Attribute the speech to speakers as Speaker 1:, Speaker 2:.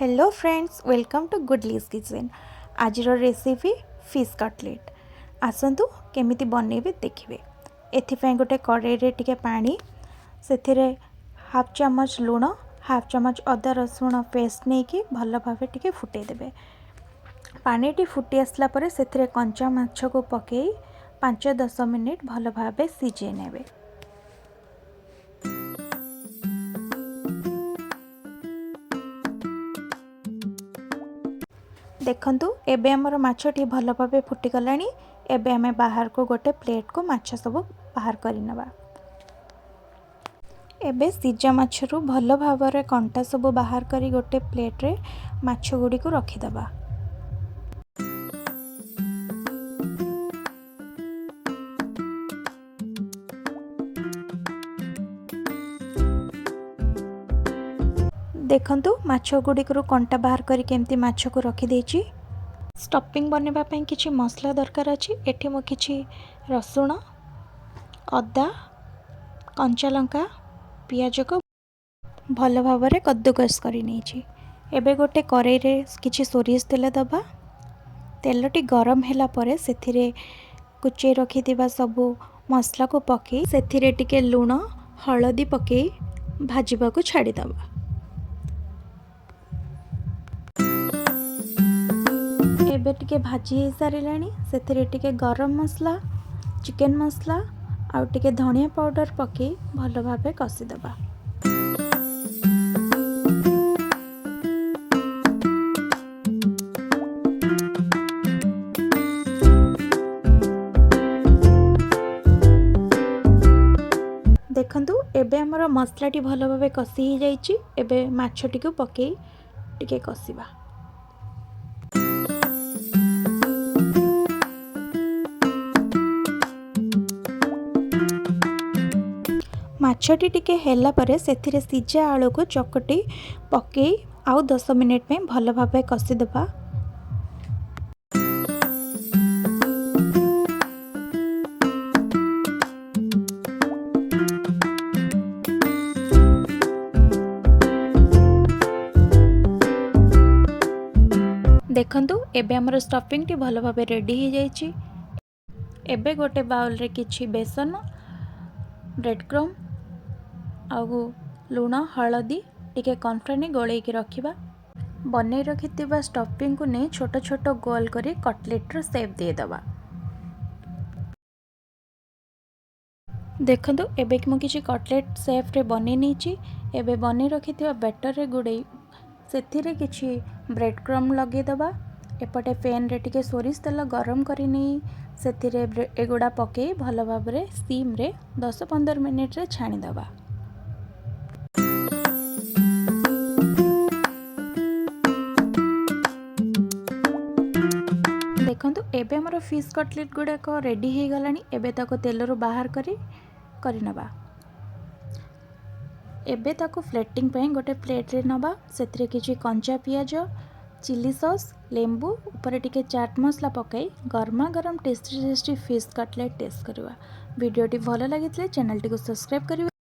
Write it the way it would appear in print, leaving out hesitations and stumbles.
Speaker 1: Hello friends, welcome to गुडलीज kitchen. आज recipe fish cutlet. आसतु केमिति बनइबे देखिए। एथिपाई गोटे कड़ाई रे टिके पानी, से हाफ चमच लुण, हाफ चमच अदा रसुण पेस्ट नहीं कि भल भाव टिके फुटे देबे। पानी टी फुटी आसला परे से कंचा माछ को पकई 5-10 मिनिट भल भाव सिझे नेबे। देखंतु एबे हमर माछटी भल भाव फुटीगला। एबे आमे बाहर को गोटे प्लेट को माछ सब बाहर करिनबा। एबे सिजा माछरू भल भाव रे कंटा सब बाहर करी गोटे प्लेट रे माछ गुडी को रखिदबा। देखंतु माछ गुडी को कंटा बाहर करी केमती माछ को रखी देछि। स्टफिंग बनवा ପାଇଁ କିଛି मसला दरकार अछि। एठी मो କିଛି रसुण, अदा, कंचा लंका, पियाज को भल भाव रे कद्दूकस करी नेछि। एबे गोटे कड़ाई रे किछि सोरिष तेल दबा। तेलटी गरम होला परे सेथिरे कुचे रखी दिबा सबु मसला को पके सेथिरे टिके लूण हळदी पके भाजीबा को छाड़ी दबा। एबे टिके भाजी हो सारानी से टिके गरम मसला, चिकन मसला आउ टिके धनिया पाउडर पके भल भाव कषिदबा। देखंतु एबे हमर मसलाटी भल भाव कषि हो जाइछि। एबे माछटी को पके टिके कषिबा। माछटी टिके हेला परे सेथिरे सिझा आलू को चकटी पके आउ 10 मिनिट में भल भाव कषिदबा। देखंतु एबे हमर स्टफिंग टी भल भाव रेडी हो जाइछि। एबे गोटे बाउल रे किछि बेसन, ब्रेड क्रम आउ लूण हलदी टिके कॉर्नफ्लोर गोले की रखिबा। बनै रखिथिबा स्टफिंग को नहीं छोट छोट गोल करी कटलेट रो शेप दे दबा। देखंतु एबे कि मो किछि कटलेट शेप रे बनै नेछि। एबे बनै रखिथिबा बैटर रे गुडे सेथिरे किछि ब्रेड क्रम लगे दबा। एपटे पैन रे टिके सोरिष तेल गरम करी नै सेथिरे एगुडा पके भल भाव रे सिम रे 10-15 मिनिट रे छाणी दबा। देखंतु एबे हमर फिश कटलेट गुडा को रेडी हो गलानी। एबे ताको तेल रो बाहर करी नबा। एबे ताको फ्लेटिंग पे गोटे प्लेट रे नबा। सेथिरे किछि कंचा पियाज, चिली सॉस, लेंबू ऊपर टिके चाट मसला पकाई गरमा गरम टेस्टी फिश कटलेट टेस्ट करवा। वीडियोटी भल लगी चैनल टी को सब्सक्राइब करिवे।